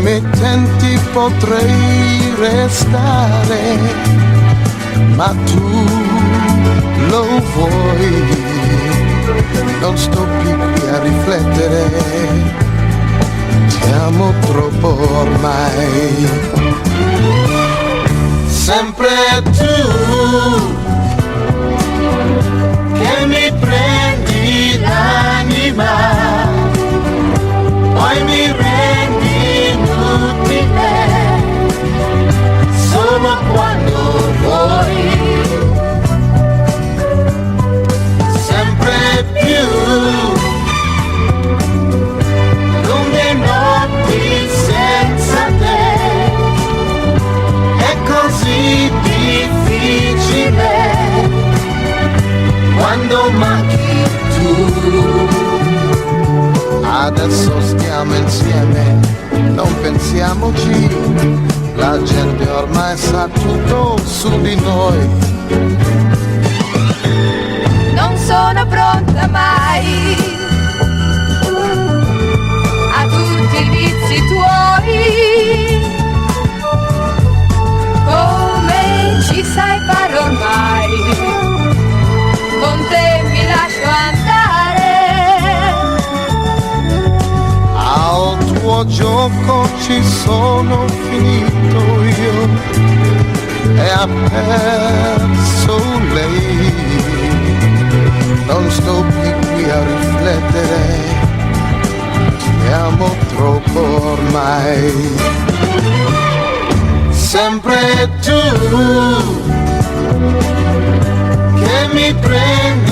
promettenti potrei restare, ma tu lo vuoi, non sto più qui a riflettere, ti amo troppo ormai. Sempre tu che mi prendi l'anima, poi mi rendi inutile, solo quando vuoi. Sempre più lunghe notti senza te, è così difficile quando manchi tu. Adesso stiamo insieme, non pensiamoci, la gente ormai sa tutto su di noi. Non sono pronta mai a tutti i vizi tuoi, come ci sai fare ormai, con te mi lascio andare. Al tuo gioco ci sono finito io e ha perso lei, non sto più qui a riflettere, ti amo troppo ormai. Sempre tu che mi prendi